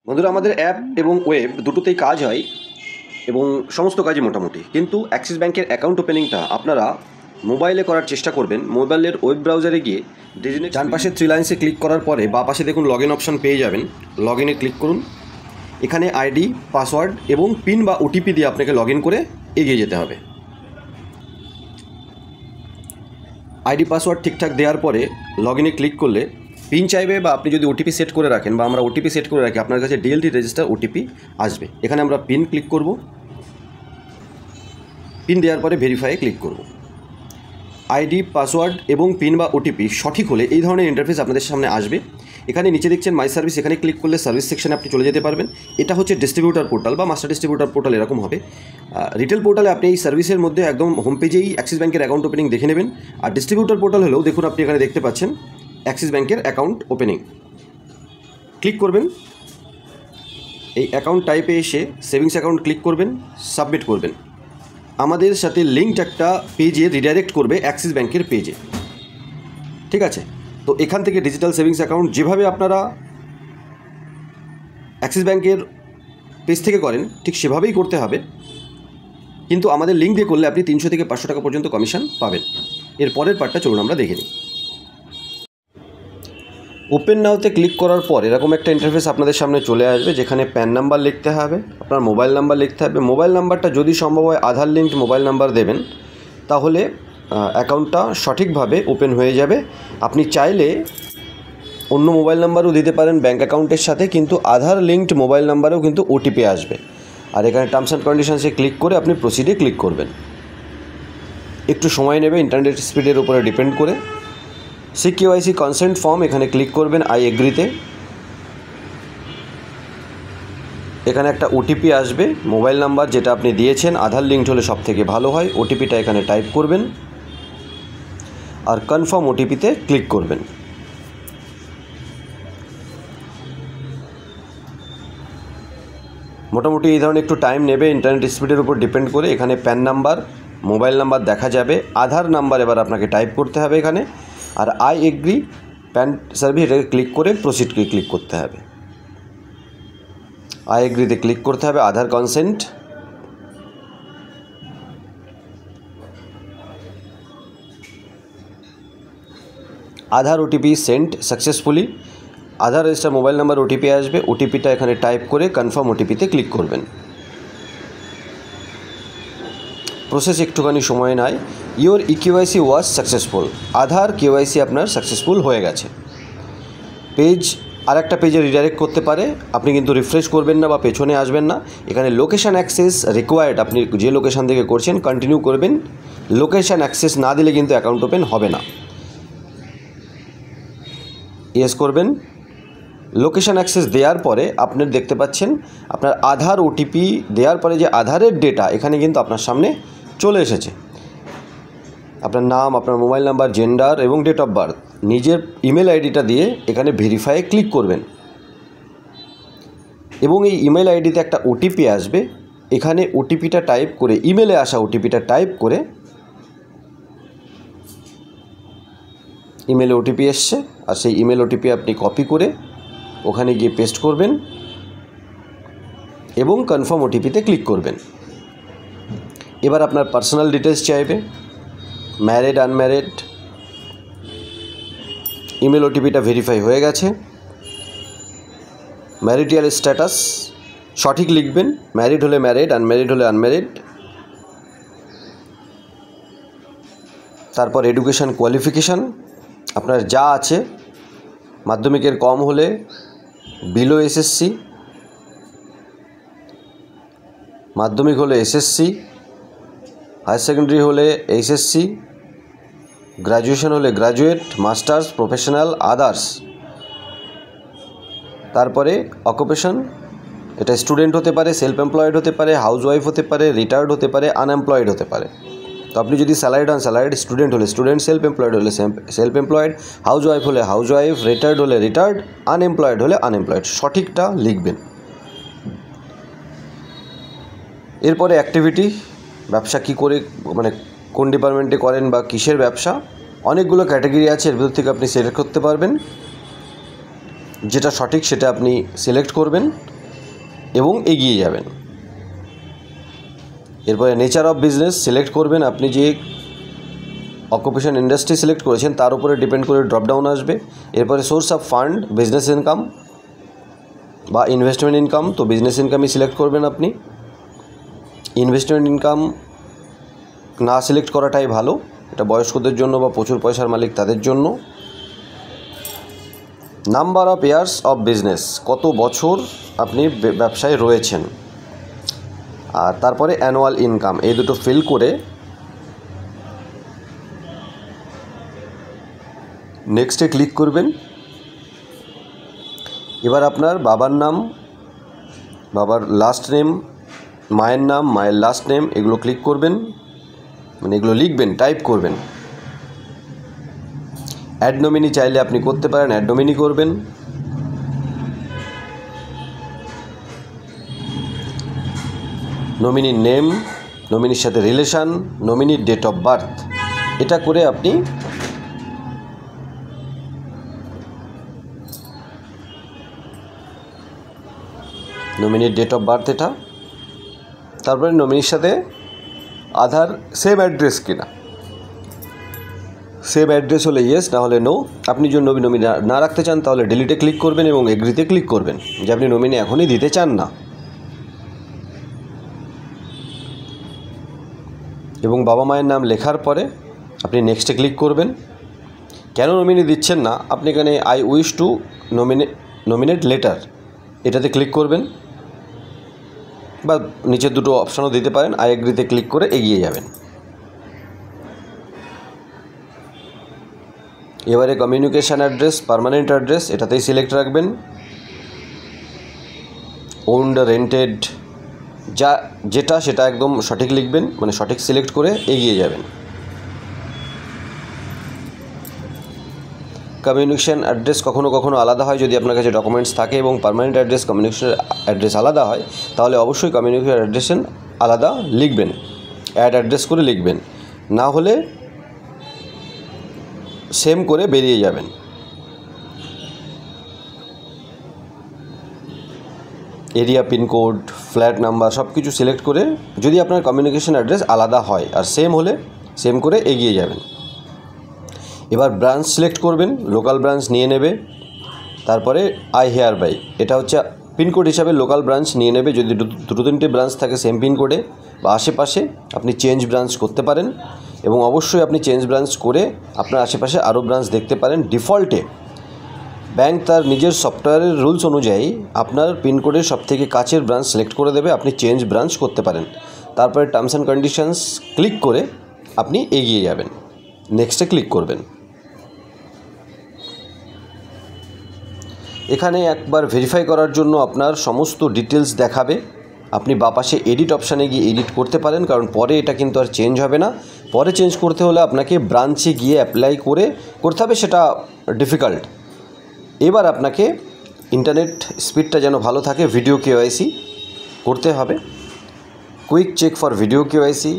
বন্ধুরা, আমাদের অ্যাপ এবং ওয়েব দুটোতেই কাজ হয় এবং সমস্ত কাজই মোটামুটি, কিন্তু অ্যাক্সিস ব্যাংকের অ্যাকাউন্ট ওপেনিংটা আপনারা মোবাইলে করার চেষ্টা করবেন। মোবাইলের ওয়েব ব্রাউজারে গিয়ে ডান পাশে 3 লাইন্সে ক্লিক করার পরে বা পাশে দেখুন লগ ইন অপশান পেয়ে যাবেন। লগ ইনে ক্লিক করুন। এখানে আইডি, পাসওয়ার্ড এবং পিন বা ওটিপি দিয়ে আপনাকে লগ ইন করে এগিয়ে যেতে হবে। আইডি পাসওয়ার্ড ঠিকঠাক দেওয়ার পরে লগ ইনে ক্লিক করলে পিন চাইবে, বা আপনি যদি ওটিপি সেট করে রাখেন বা আমরা ওটিপি সেট করে রাখি, আপনার কাছে ডিএলটি রেজিস্টার ওটিপি আসবে। এখানে আমরা পিন ক্লিক করব। পিন দেওয়ার পরে ভেরিফাইয়ে ক্লিক করব। আইডি, পাসওয়ার্ড এবং পিন বা ওটিপি সঠিক হলে এই ধরনের ইন্টারফেস আপনাদের সামনে আসবে। এখানে নিচে দেখছেন মাই সার্ভিস, এখানে ক্লিক করলে সার্ভিস সেকশনে আপনি চলে যেতে পারবেন। এটা হচ্ছে ডিস্ট্রিবিউটার পোর্টাল বা মাস্টার ডিস্ট্রিবিউটার পোর্টাল, এরকম হবে। রিটেল পোর্টালে আপনি এই সার্ভিসের মধ্যে একদম হোম পেজেই অ্যাক্সিস ব্যাংকের অ্যাকাউন্ট ওপেনিং দেখে নেবেন। আর ডিস্ট্রিবিউটার পোর্টাল হলেও দেখুন আপনি এখানে দেখতে পাচ্ছেন অ্যাক্সিস ব্যাংকের অ্যাকাউন্ট ওপেনিং। ক্লিক করবেন। এই অ্যাকাউন্ট টাইপে এসে সেভিংস অ্যাকাউন্ট ক্লিক করবেন, সাবমিট করবেন। আমাদের সাথে লিঙ্কড একটা পেজে রিডাইরেক্ট করবে অ্যাক্সিস ব্যাংকের পেজে, ঠিক আছে? তো এখান থেকে ডিজিটাল সেভিংস অ্যাকাউন্ট যেভাবে আপনারা অ্যাক্সিস ব্যাংকের পেজ থেকে করেন ঠিক সেভাবেই করতে হবে, কিন্তু আমাদের লিঙ্ক দিয়ে করলে আপনি 300 থেকে 500 টাকা পর্যন্ত কমিশন পাবেন। এর পরের পার্টটা চলুন আমরা দেখে নিই। ওপেন নাওতে ক্লিক করার পর এরকম একটা ইন্টারফেস আপনাদের সামনে চলে আসবে, যেখানে প্যান নাম্বার লিখতে হবে, আপনার মোবাইল নাম্বার লিখতে হবে। মোবাইল নাম্বারটা যদি সম্ভব হয় আধার লিঙ্কড মোবাইল নাম্বার দেবেন, তাহলে অ্যাকাউন্টটা সঠিকভাবে ওপেন হয়ে যাবে। আপনি চাইলে অন্য মোবাইল নাম্বারও দিতে পারেন ব্যাঙ্ক অ্যাকাউন্টের সাথে, কিন্তু আধার লিঙ্কড মোবাইল নাম্বারেও কিন্তু ওটিপি আসবে। আর এখানে টার্মস অ্যান্ড কন্ডিশনসে ক্লিক করে আপনি প্রসিডে ক্লিক করবেন। একটু সময় নেবে ইন্টারনেট স্পিডের উপরে ডিপেন্ড করে। সিকিউআইসি কনসেন্ট ফর্ম, এখানে ক্লিক করবেন আই এগ্রিতে। এখানে একটা ওটিপি আসবে, মোবাইল নাম্বার যেটা আপনি দিয়েছেন আধার লিঙ্কড হলে সব থেকে ভালো হয়। ওটিপিটা এখানে টাইপ করবেন আর কনফার্ম ওটিপিতে ক্লিক করবেন। মোটামুটি এই ধরনের একটু টাইম নেবে ইন্টারনেট স্পিডের উপর ডিপেন্ড করে। এখানে প্যান নাম্বার, মোবাইল নাম্বার দেখা যাবে, আধার নাম্বার এবার আপনাকে টাইপ করতে হবে এখানে, আর আই এগ্রি প্যান সার্ভিস এটাকে ক্লিক করে প্রসিডকে ক্লিক করতে হবে। আই এগ্রিতে ক্লিক করতে হবে, আধার কনসেন্ট, আধার ওটিপি সেন্ট সাকসেসফুলি, আধার রেজিস্টার মোবাইল নাম্বার ওটিপি আসবে। ওটিপিটা এখানে টাইপ করে কনফার্ম ওটিপিতে ক্লিক করবেন। প্রসেস একটুখানি সময় নেয়। Your EQIC was successful, Aadhaar KYC আপনার সাকসেসফুল হয়ে গেছে। পেজ আর একটা পেজে রিডাইরেক্ট করতে পারে, আপনি কিন্তু রিফ্রেশ করবেন না বা পেছনে আসবেন না। এখানে লোকেশান অ্যাক্সেস রিকোয়ার্ড, আপনি যে লোকেশান থেকে করছেন কন্টিনিউ করবেন। লোকেশান অ্যাক্সেস না দিলে কিন্তু অ্যাকাউন্ট ওপেন হবে না। ইয়েস করবেন। লোকেশান অ্যাক্সেস দেওয়ার পরে আপনি দেখতে পাচ্ছেন আপনার আধার ওটিপি দেওয়ার পরে যে আধারের ডেটা এখানে কিন্তু আপনার সামনে চলে এসেছে। আপনার নাম, আপনার মোবাইল নাম্বার, জেন্ডার এবং ডেট অফ বার্থ, নিজের ইমেল আইডিটা দিয়ে এখানে ভেরিফাইয়ে ক্লিক করবেন এবং এই ইমেল আইডিতে একটা ওটিপি আসবে। এখানে ওটিপিটা টাইপ করে, ইমেলে আসা ওটিপিটা টাইপ করে, ইমেলে ওটিপি এসছে আর সেই ইমেল ওটিপি আপনি কপি করে ওখানে গিয়ে পেস্ট করবেন এবং কনফার্ম ওটিপিতে ক্লিক করবেন। এবার আপনার পার্সোনাল ডিটেলস চাইবে, ম্যারিড, আনম্যারিড। ইমেল ওটিপিটা ভেরিফাই হয়ে গেছে। ম্যারিটাল স্ট্যাটাস সঠিক লিখবেন, ম্যারিড হলে ম্যারিড, আনম্যারিড হলে আনম্যারিড। তারপর এডুকেশান কোয়ালিফিকেশান আপনার যা আছে, মাধ্যমিকের কম হলে বিলো এসএসসি, মাধ্যমিক হলে এসএসসি, হায়ার সেকেন্ডারি হলে এইচএসসি, গ্র্যাজুয়েশন হলে গ্র্যাজুয়েট, মাস্টার্স, প্রফেশনাল, আদার্স। তারপরে অকুপেশন, এটা স্টুডেন্ট হতে পারে, সেলফ এমপ্লয়েড হতে পারে, হাউসওয়াইফ হতে পারে, রিটায়ার্ড হতে পারে, আনএমপ্লয়েড হতে পারে। তো আপনি যদি স্যালারিড হন স্যালারিড, স্টুডেন্ট হলে স্টুডেন্ট, সেলফ এমপ্লয়েড হলে সেলফ এমপ্লয়েড, হাউসওয়াইফ হলে হাউসওয়াইফ, রিটায়ার্ড হলে রিটায়ার্ড, আনএমপ্লয়েড হলে আনএমপ্লয়েড, সঠিকটা লিখবেন। এরপরে অ্যাক্টিভিটি, ব্যবসা কি করে, মানে কোন ডিপার্টমেন্টে করেন বা কিসের ব্যবসা, অনেকগুলো ক্যাটাগরি আছে, এর ভিতর থেকে আপনি সিলেক্ট করতে পারবেন। যেটা সঠিক সেটা আপনি সিলেক্ট করবেন। এবং এগিয়ে যাবেন। এরপরে নেচার অফ বিজনেস সিলেক্ট করবেন। আপনি যে অকুপেশন ইন্ডাস্ট্রি সিলেক্ট করেছেন তার উপরে ডিপেন্ড করে ড্রপডাউন আসবে। এরপরে source of fund business income বা ইনভেস্টমেন্ট ইনকাম, তো বিজনেস ইনকামই সিলেক্ট করবেন আপনি। ইনভেস্টমেন্ট ইনকাম না সিলেক্ট করাটাই ভালো, এটা বয়স্কদের জন্য বা প্রচুর পয়সার মালিক তাদের জন্য। Number of years of business, কত বছর আপনি ব্যবসায় রয়েছেন। আর তারপরে অ্যানুয়াল ইনকাম, এই দুটো ফিল করে নেক্সটে ক্লিক করবেন। এবার আপনার বাবার নাম, বাবার লাস্ট নেম, মায়ের নাম, মায়ের লাস্ট নেম, এগুলো ক্লিক করবেন, মানে এগুলো লিখবেন, টাইপ করবেন। অ্যাড নমিনি চাইলে আপনি করতে পারেন, অ্যাড নমিনি করবেন। নমিনির নেম, নমিনির সাথে রিলেশান, নমিনির ডেট অফ বার্থ, এটা করে আপনি নমিনির ডেট অফ বার্থ এটা, তারপরে নমিনির সাথে আধার সেম অ্যাড্রেস কিনা, সেম অ্যাড্রেস হলে ইয়েস, না হলে নো। আপনি যদি নমিনি না রাখতে চান তাহলে ডিলিটে ক্লিক করবেন এবং এগ্রিতে ক্লিক করবেন যে আপনি নমিনি এখনই দিতে চান না, এবং বাবা মায়ের নাম লেখার পরে আপনি নেক্সটে ক্লিক করবেন। কেন নমিনি দিচ্ছেন না, আপনি এখানে I wish to nominate letter, এটাতে ক্লিক করবেন, বা নিচের দুটো অপশানও দিতে পারেন। আই এগ্রিতে ক্লিক করে এগিয়ে যাবেন। এবারে কমিউনিকেশান অ্যাড্রেস, পার্মানেন্ট অ্যাড্রেস, এটাতেই সিলেক্ট রাখবেন। ওন্ড, রেন্টেড, যেটা সেটা একদম সঠিক লিখবেন, মানে সঠিক সিলেক্ট করে এগিয়ে যাবেন। কমিউনিকেশান অ্যাড্রেস কখনো কখনো আলাদা হয় যদি আপনার কাছে ডকুমেন্টস থাকে, এবং পার্মানেন্ট অ্যাড্রেস কমিউনিকেশান অ্যাড্রেস আলাদা হয়, তাহলে অবশ্যই কমিউনিকেশান অ্যাড্রেস আলাদা লিখবেন, অ্যাড অ্যাড্রেস করে লিখবেন, না হলে সেম করে বেরিয়ে যাবেন। এরিয়া, পিনকোড, ফ্ল্যাট নাম্বার সব কিছু সিলেক্ট করে, যদি আপনার কমিউনিকেশান অ্যাড্রেস আলাদা হয় আর সেম হলে সেম করে এগিয়ে যাবেন। এবার ব্রাঞ্চ সিলেক্ট করবেন, লোকাল ব্রাঞ্চ নিয়ে নেবে। তারপরে আই হেয়ার বাই, এটা হচ্ছে পিনকোড হিসাবে লোকাল ব্রাঞ্চ নিয়ে নেবে। যদি দুটো তিনটে ব্রাঞ্চ থাকে সেম পিনকোডে বা আশেপাশে, আপনি চেঞ্জ ব্রাঞ্চ করতে পারেন, এবং অবশ্যই আপনি চেঞ্জ ব্রাঞ্চ করে আপনার আশেপাশে আরও ব্রাঞ্চ দেখতে পারেন। ডিফল্টে ব্যাংক তার নিজের সফটওয়্যারের রুলস অনুযায়ী আপনার পিনকোডের সবথেকে কাছের ব্রাঞ্চ সিলেক্ট করে দেবে, আপনি চেঞ্জ ব্রাঞ্চ করতে পারেন। তারপরে টার্মস অ্যান্ড কন্ডিশনস ক্লিক করে আপনি এগিয়ে যাবেন, নেক্সটে ক্লিক করবেন। এখানে একবার ভেরিফাই করার জন্য আপনার সমস্ত ডিটেলস দেখাবে। আপনি বাপাশে এডিট অপশানে গিয়ে এডিট করতে পারেন, কারণ পরে এটা কিন্তু আর চেঞ্জ হবে না। পরে চেঞ্জ করতে হলে আপনাকে ব্রাঞ্চে গিয়ে অ্যাপ্লাই করে করতে হবে, সেটা ডিফিকাল্ট। এবার আপনাকে ইন্টারনেট স্পিডটা যেন ভালো থাকে, ভিডিও কেওয়াইসি করতে হবে। Quick check for video KYC,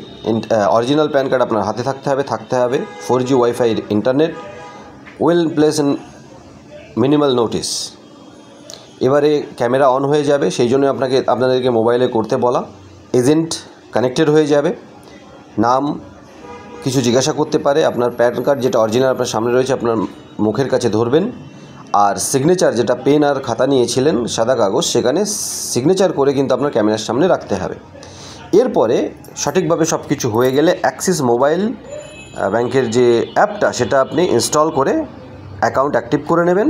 original PAN card আপনার হাতে থাকতে হবে 4G wifi internet, well place in minimal notice. এবারে ক্যামেরা অন হয়ে যাবে, সেই জন্য আপনাদেরকে মোবাইলে করতে বলা। এজেন্ট কানেক্টেড হয়ে যাবে, নাম কিছু জিজ্ঞাসা করতে পারে। আপনার প্যান কার্ড যেটা অরিজিনাল আপনার সামনে রয়েছে আপনার মুখের কাছে ধরবেন, আর সিগনেচার যেটা পেন আর খাতা নিয়েছিলেন সাদা কাগজ, সেখানে সিগনেচার করে কিন্তু আপনার ক্যামেরার সামনে রাখতে হবে। এরপরে সঠিকভাবে সব কিছু হয়ে গেলে অ্যাক্সিস মোবাইল ব্যাংকের যে অ্যাপটা সেটা আপনি ইনস্টল করে অ্যাকাউন্ট অ্যাক্টিভ করে নেবেন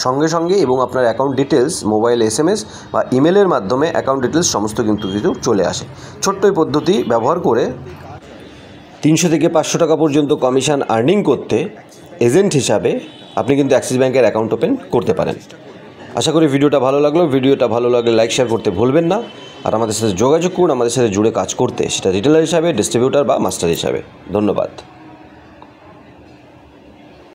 সঙ্গে সঙ্গে, এবং আপনার অ্যাকাউন্ট ডিটেলস মোবাইল SMS বা ইমেলের মাধ্যমে অ্যাকাউন্ট ডিটেলস সমস্ত কিন্তু চলে আসে। ছোট্ট এই পদ্ধতি ব্যবহার করে 300 থেকে 500 টাকা পর্যন্ত কমিশন আর্নিং করতে এজেন্ট হিসাবে আপনি কিন্তু অ্যাক্সিস ব্যাংকের অ্যাকাউন্ট ওপেন করতে পারেন। আশা করি ভিডিওটা ভালো লাগলে লাইক শেয়ার করতে ভুলবেন না, আর আমাদের সাথে যোগাযোগ করুন আমাদের সাথে জুড়ে কাজ করতে, সেটা রিটেলার হিসাবে, ডিস্ট্রিবিউটার বা মাস্টার হিসাবে। ধন্যবাদ।